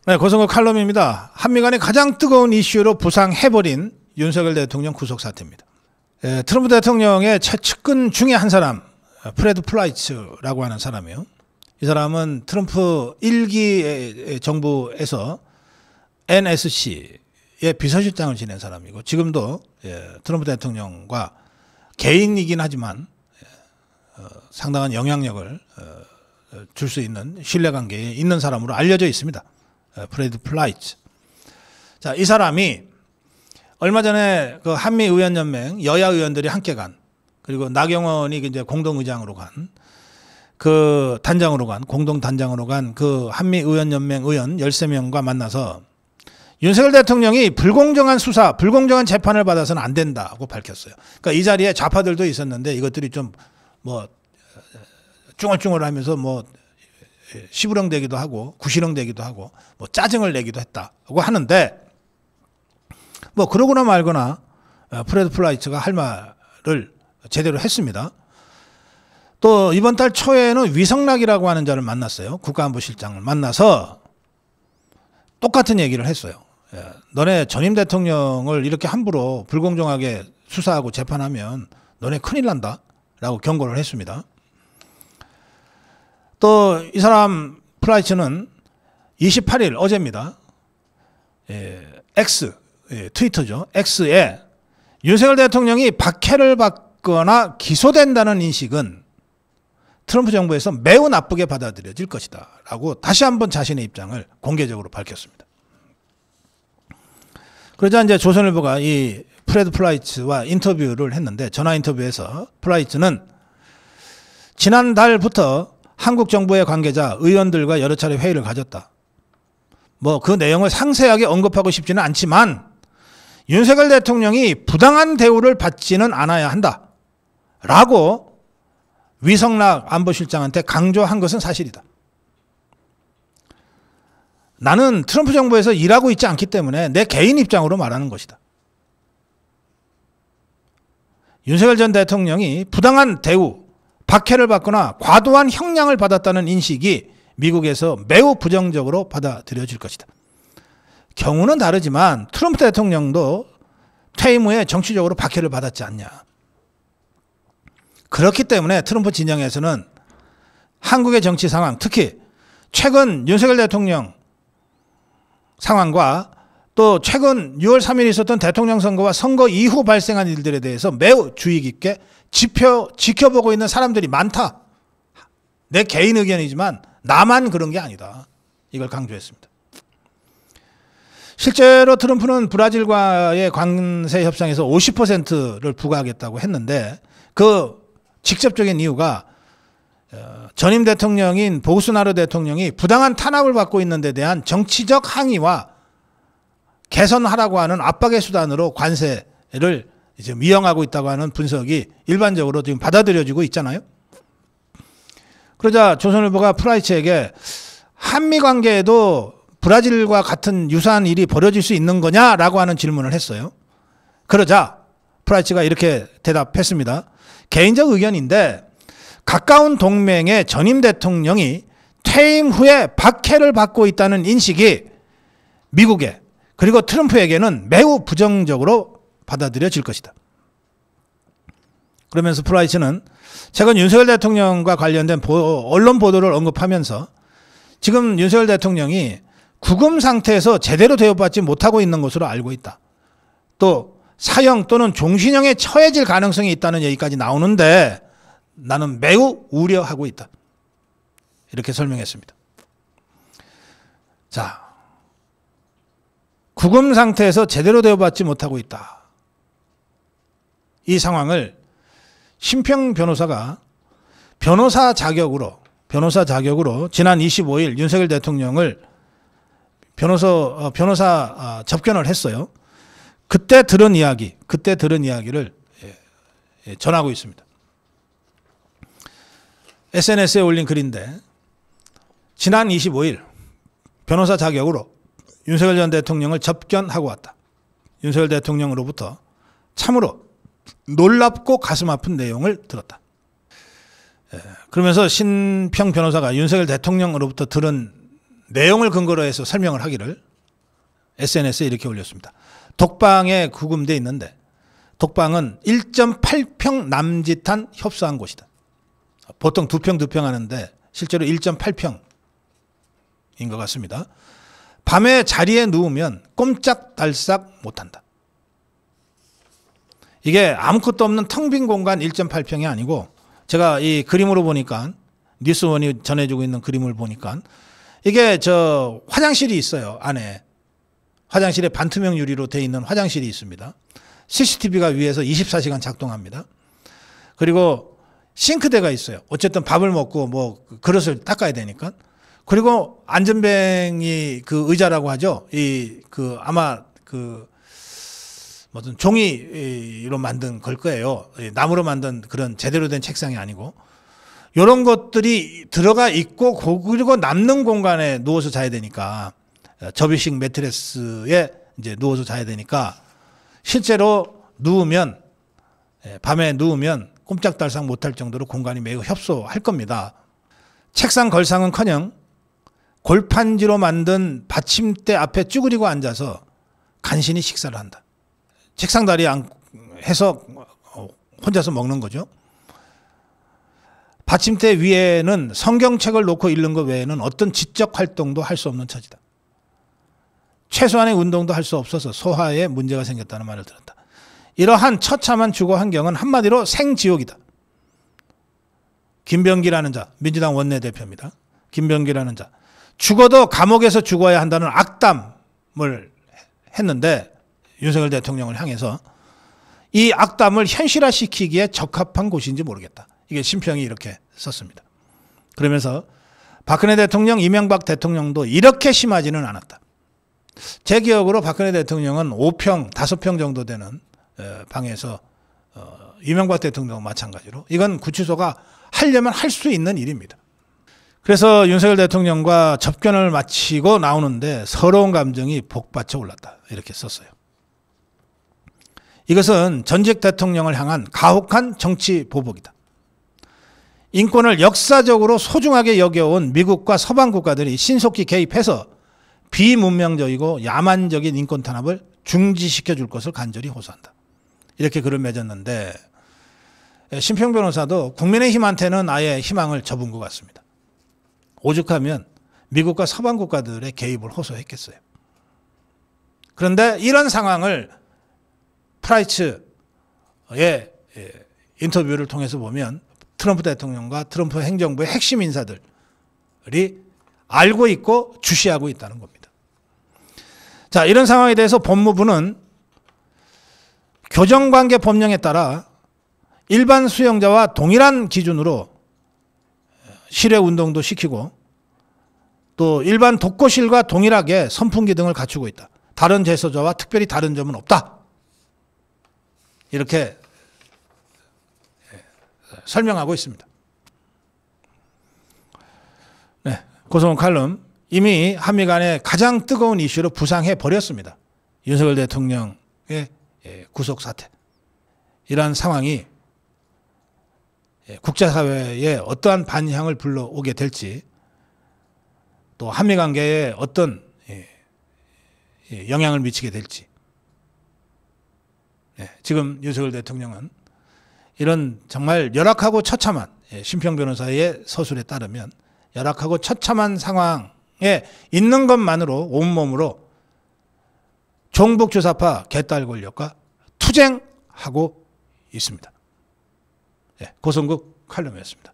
네, 고성국 칼럼입니다. 한미 간의 가장 뜨거운 이슈로 부상해버린 윤석열 대통령 구속 사태입니다. 트럼프 대통령의 최측근 중에 한 사람, 프레드 플라이츠라고 하는 사람이에요. 이 사람은 트럼프 1기 정부에서 NSC의 비서실장을 지낸 사람이고, 지금도 트럼프 대통령과 개인이긴 하지만 상당한 영향력을 줄 수 있는 신뢰관계에 있는 사람으로 알려져 있습니다. 프레드 플라이츠. 자, 이 사람이 얼마 전에 그 한미의원연맹 여야 의원들이 함께 간, 그리고 나경원이 이제 공동의장으로 간, 그 단장으로 간, 공동단장으로 간 그 한미의원연맹 의원 13명과 만나서 윤석열 대통령이 불공정한 수사, 불공정한 재판을 받아서는 안 된다고 밝혔어요. 그러니까 이 자리에 좌파들도 있었는데 이것들이 좀 뭐 쭝얼쭝얼 하면서 뭐 시부렁대기도 하고 구시렁대기도 하고 뭐 짜증을 내기도 했다고 하는데, 뭐 그러거나 말거나 프레드 플라이츠가 할 말을 제대로 했습니다. 또 이번 달 초에는 위성락이라고 하는 자를 만났어요. 국가안보실장을 만나서 똑같은 얘기를 했어요. 너네 전임 대통령을 이렇게 함부로 불공정하게 수사하고 재판하면 너네 큰일 난다 라고 경고를 했습니다. 또 이 사람 플라이츠는 28일 어제입니다. X, 트위터죠. X에 윤석열 대통령이 박해를 받거나 기소된다는 인식은 트럼프 정부에서 매우 나쁘게 받아들여질 것이다 라고 다시 한번 자신의 입장을 공개적으로 밝혔습니다. 그러자 이제 조선일보가 이 프레드 플라이츠와 인터뷰를 했는데, 전화 인터뷰에서 플라이츠는 지난달부터 한국 정부의 관계자, 의원들과 여러 차례 회의를 가졌다. 뭐 그 내용을 상세하게 언급하고 싶지는 않지만 윤석열 대통령이 부당한 대우를 받지는 않아야 한다 라고 위성락 안보실장한테 강조한 것은 사실이다. 나는 트럼프 정부에서 일하고 있지 않기 때문에 내 개인 입장으로 말하는 것이다. 윤석열 전 대통령이 부당한 대우, 박해를 받거나 과도한 형량을 받았다는 인식이 미국에서 매우 부정적으로 받아들여질 것이다. 경우는 다르지만 트럼프 대통령도 퇴임 후에 정치적으로 박해를 받았지 않냐. 그렇기 때문에 트럼프 진영에서는 한국의 정치 상황, 특히 최근 윤석열 대통령 상황과 또 최근 6월 3일 있었던 대통령 선거와 선거 이후 발생한 일들에 대해서 매우 주의 깊게 지켜보고 있는 사람들이 많다. 내 개인 의견이지만 나만 그런 게 아니다. 이걸 강조했습니다. 실제로 트럼프는 브라질과의 관세 협상에서 50%를 부과하겠다고 했는데, 그 직접적인 이유가 전임 대통령인 보우스나로 대통령이 부당한 탄압을 받고 있는 데 대한 정치적 항의와 개선하라고 하는 압박의 수단으로 관세를 이제 이용하고 있다고 하는 분석이 일반적으로 지금 받아들여지고 있잖아요. 그러자 조선일보가 플라이츠에게 한미 관계에도 브라질과 같은 유사한 일이 벌어질 수 있는 거냐라고 하는 질문을 했어요. 그러자 플라이츠가 이렇게 대답했습니다. 개인적 의견인데 가까운 동맹의 전임 대통령이 퇴임 후에 박해를 받고 있다는 인식이 미국에, 그리고 트럼프에게는 매우 부정적으로 받아들여질 것이다. 그러면서 플라이츠는 최근 윤석열 대통령과 관련된 언론 보도를 언급하면서 지금 윤석열 대통령이 구금 상태에서 제대로 대우받지 못하고 있는 것으로 알고 있다. 또 사형 또는 종신형에 처해질 가능성이 있다는 얘기까지 나오는데 나는 매우 우려하고 있다. 이렇게 설명했습니다. 자, 구금 상태에서 제대로 대우받지 못하고 있다. 이 상황을 심평 변호사가 변호사 자격으로 지난 25일 윤석열 대통령을 변호사 접견을 했어요. 그때 들은 이야기를 전하고 있습니다. SNS에 올린 글인데, 지난 25일 변호사 자격으로 윤석열 전 대통령을 접견하고 왔다. 윤석열 대통령으로부터 참으로 놀랍고 가슴 아픈 내용을 들었다. 그러면서 신평 변호사가 윤석열 대통령으로부터 들은 내용을 근거로 해서 설명을 하기를 SNS에 이렇게 올렸습니다. 독방에 구금되어 있는데 독방은 1.8평 남짓한 협소한 곳이다. 보통 2평, 2평 하는데 실제로 1.8평인 것 같습니다. 밤에 자리에 누우면 꼼짝달싹 못한다. 이게 아무것도 없는 텅 빈 공간 1.8평이 아니고 제가 이 그림으로 보니까 뉴스원이 전해주고 있는 그림을 보니까 이게 저 화장실이 있어요. 안에. 화장실에 반투명 유리로 되어 있는 화장실이 있습니다. CCTV가 위에서 24시간 작동합니다. 그리고 싱크대가 있어요. 어쨌든 밥을 먹고 뭐 그릇을 닦아야 되니까. 그리고 안전뱅이 그 의자라고 하죠. 아마 무슨 종이로 만든 걸 거예요. 나무로 만든 그런 제대로 된 책상이 아니고. 이런 것들이 들어가 있고 그리고 남는 공간에 누워서 자야 되니까 접이식 매트리스에 이제 누워서 자야 되니까 실제로 누우면 밤에 누우면 꼼짝달싹 못할 정도로 공간이 매우 협소할 겁니다. 책상 걸상은커녕 골판지로 만든 받침대 앞에 쭈그리고 앉아서 간신히 식사를 한다. 책상 다리에 해서 혼자서 먹는 거죠. 받침대 위에는 성경책을 놓고 읽는 것 외에는 어떤 지적 활동도 할 수 없는 처지다. 최소한의 운동도 할 수 없어서 소화에 문제가 생겼다는 말을 들었다. 이러한 처참한 주거 환경은 한마디로 생지옥이다. 김병기라는 자, 민주당 원내대표입니다. 김병기라는 자. 죽어도 감옥에서 죽어야 한다는 악담을 했는데 윤석열 대통령을 향해서 이 악담을 현실화시키기에 적합한 곳인지 모르겠다. 이게 신평이 이렇게 썼습니다. 그러면서 박근혜 대통령, 이명박 대통령도 이렇게 심하지는 않았다. 제 기억으로 박근혜 대통령은 5평, 5평 정도 되는 방에서 이명박 대통령도 마찬가지로 이건 구치소가 하려면 할 수 있는 일입니다. 그래서 윤석열 대통령과 접견을 마치고 나오는데 서러운 감정이 복받쳐 올랐다. 이렇게 썼어요. 이것은 전직 대통령을 향한 가혹한 정치 보복이다. 인권을 역사적으로 소중하게 여겨온 미국과 서방 국가들이 신속히 개입해서 비문명적이고 야만적인 인권 탄압을 중지시켜 줄 것을 간절히 호소한다. 이렇게 글을 맺었는데 신평 변호사도 국민의힘한테는 아예 희망을 접은 것 같습니다. 오죽하면 미국과 서방 국가들의 개입을 호소했겠어요. 그런데 이런 상황을 프라이츠의 인터뷰를 통해서 보면 트럼프 대통령과 트럼프 행정부의 핵심 인사들이 알고 있고 주시하고 있다는 겁니다. 자, 이런 상황에 대해서 법무부는 교정관계 법령에 따라 일반 수용자와 동일한 기준으로 실외 운동도 시키고 또 일반 독거실과 동일하게 선풍기 등을 갖추고 있다. 다른 재소자와 특별히 다른 점은 없다. 이렇게 설명하고 있습니다. 네, 고성훈 칼럼 이미 한미 간의 가장 뜨거운 이슈로 부상해 버렸습니다. 윤석열 대통령의 구속 사태. 이러한 상황이 국제사회에 어떠한 반향을 불러오게 될지 또 한미 관계에 어떤 영향을 미치게 될지 지금 윤석열 대통령은 이런 정말 열악하고 처참한 신평 변호사의 서술에 따르면 열악하고 처참한 상황에 있는 것만으로 온몸으로 종북주사파 개딸 권력과 투쟁하고 있습니다. 고성국 칼럼이었습니다.